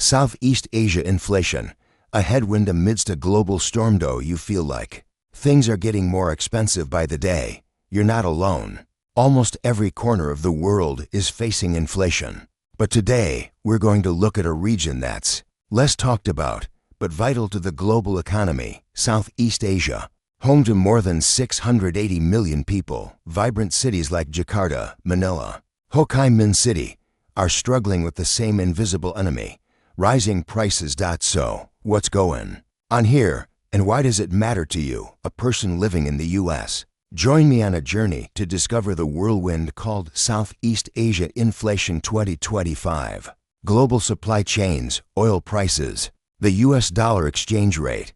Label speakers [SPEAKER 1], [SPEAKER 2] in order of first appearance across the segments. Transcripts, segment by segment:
[SPEAKER 1] Southeast Asia inflation, a headwind amidst a global storm. Though you feel like things are getting more expensive by the day, you're not alone. Almost every corner of the world is facing inflation. But today, we're going to look at a region that's less talked about, but vital to the global economy, Southeast Asia. Home to more than 680 million people, vibrant cities like Jakarta, Manila, Ho Chi Minh City are struggling with the same invisible enemy, rising prices. So, what's going on here, and why does it matter to you, a person living in the U.S.? Join me on a journey to discover the whirlwind called Southeast Asia Inflation 2025. Global supply chains, oil prices, the U.S. dollar exchange rate,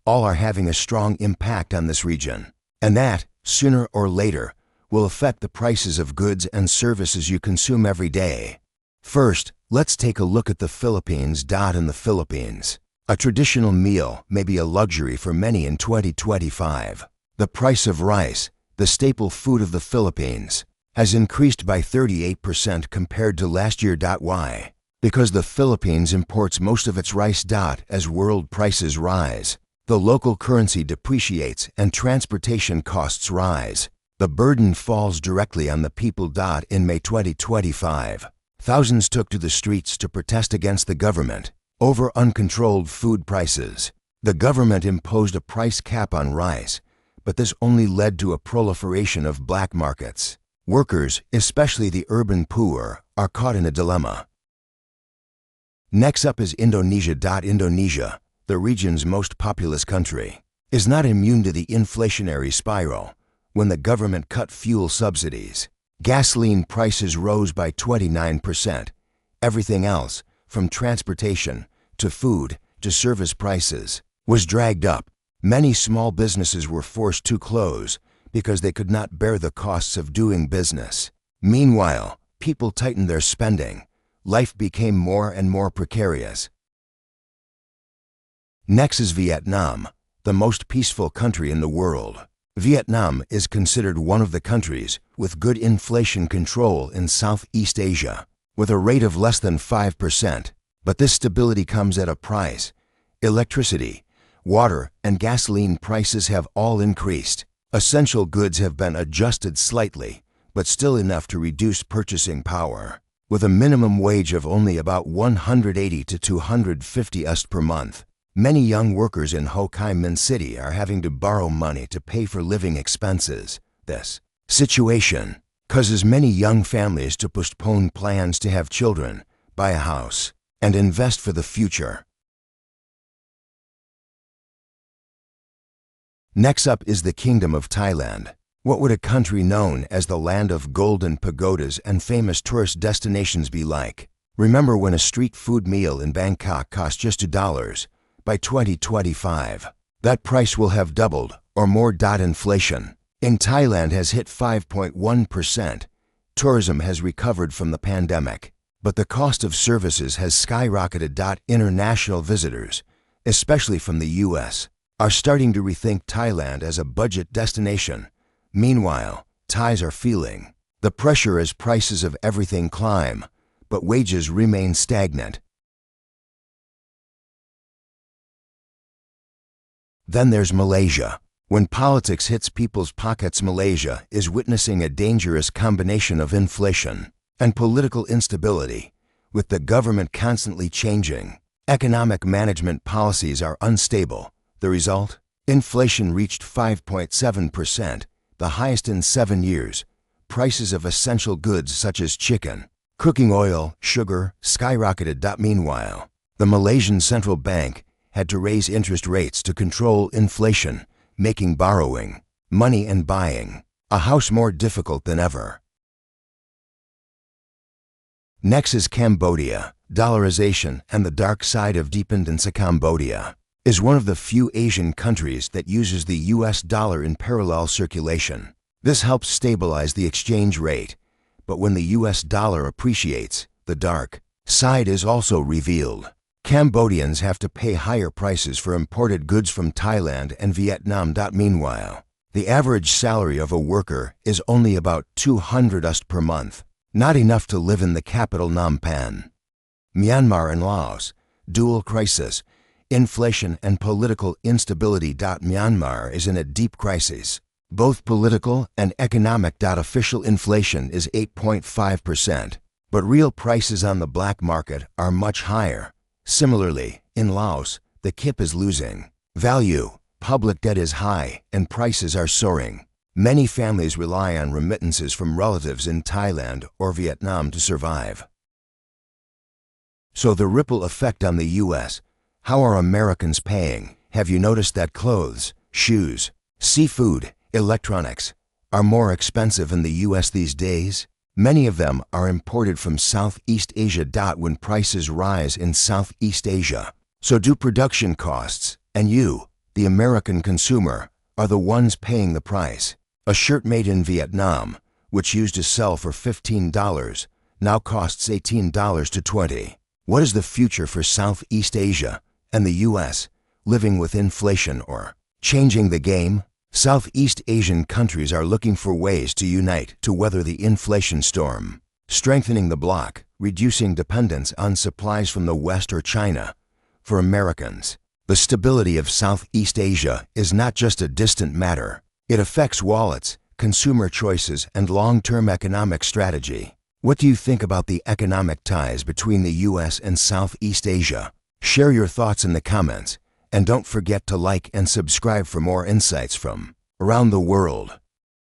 [SPEAKER 1] all are having a strong impact on this region. And that, sooner or later, will affect the prices of goods and services you consume every day. First, let's take a look at the Philippines. In the Philippines, a traditional meal may be a luxury for many in 2025. The price of rice, the staple food of the Philippines, has increased by 38% compared to last year. Why? Because the Philippines imports most of its rice. As world prices rise, the local currency depreciates and transportation costs rise. The burden falls directly on the people. In May 2025, thousands took to the streets to protest against the government over uncontrolled food prices. The government imposed a price cap on rice, but this only led to a proliferation of black markets. Workers, especially the urban poor, are caught in a dilemma. Next up is Indonesia. Indonesia, the region's most populous country, is not immune to the inflationary spiral. When the government cut fuel subsidies, gasoline prices rose by 29%. Everything else, from transportation to food to service prices, was dragged up. Many small businesses were forced to close because they could not bear the costs of doing business. Meanwhile, people tightened their spending. Life became more and more precarious. Next is Vietnam, the most peaceful country in the world. Vietnam is considered one of the countries with good inflation control in Southeast Asia, with a rate of less than 5%. But this stability comes at a price. Electricity, water, and gasoline prices have all increased. Essential goods have been adjusted slightly, but still enough to reduce purchasing power. With a minimum wage of only about 180 to 250 US per month, many young workers in Ho Chi Minh City are having to borrow money to pay for living expenses. This situation causes many young families to postpone plans to have children, buy a house, and invest for the future. Next up is the Kingdom of Thailand. What would a country known as the land of golden pagodas and famous tourist destinations be like? Remember when a street food meal in Bangkok cost just $2? By 2025, that price will have doubled or more. Inflation in Thailand has hit 5.1%. Tourism has recovered from the pandemic, but the cost of services has skyrocketed. International visitors, especially from the U.S., are starting to rethink Thailand as a budget destination. Meanwhile, Thais are feeling the pressure as prices of everything climb, but wages remain stagnant. Then there's Malaysia. When politics hits people's pockets, Malaysia is witnessing a dangerous combination of inflation and political instability, with the government constantly changing. Economic management policies are unstable. The result? Inflation reached 5.7%, the highest in 7 years. Prices of essential goods such as chicken, cooking oil, sugar skyrocketed. Meanwhile, the Malaysian central bank had to raise interest rates to control inflation, making borrowing, money and buying a house more difficult than ever. Next is Cambodia. Dollarization and the dark side of dependence. Cambodia is one of the few Asian countries that uses the US dollar in parallel circulation. This helps stabilize the exchange rate, but when the US dollar appreciates, the dark side is also revealed. Cambodians have to pay higher prices for imported goods from Thailand and Vietnam. Meanwhile, the average salary of a worker is only about 200 US per month, not enough to live in the capital Phnom Penh. Myanmar and Laos, dual crisis, inflation and political instability. Myanmar is in a deep crisis, both political and economic. Official inflation is 8.5%, but real prices on the black market are much higher. Similarly, in Laos, the kip is losing value, public debt is high, and prices are soaring. Many families rely on remittances from relatives in Thailand or Vietnam to survive. So the ripple effect on the U.S. How are Americans paying? Have you noticed that clothes, shoes, seafood, electronics are more expensive in the U.S. these days? Many of them are imported from Southeast Asia. When prices rise in Southeast Asia, so do production costs, and you, the American consumer, are the ones paying the price. A shirt made in Vietnam, which used to sell for $15, now costs $18 to $20. What is the future for Southeast Asia and the U.S. living with inflation or changing the game? Southeast Asian countries are looking for ways to unite to weather the inflation storm, strengthening the bloc, reducing dependence on supplies from the West or China. For Americans, the stability of Southeast Asia is not just a distant matter. It affects wallets, consumer choices, and long-term economic strategy. What do you think about the economic ties between the U.S. and Southeast Asia? Share your thoughts in the comments, and don't forget to like and subscribe for more insights from around the world.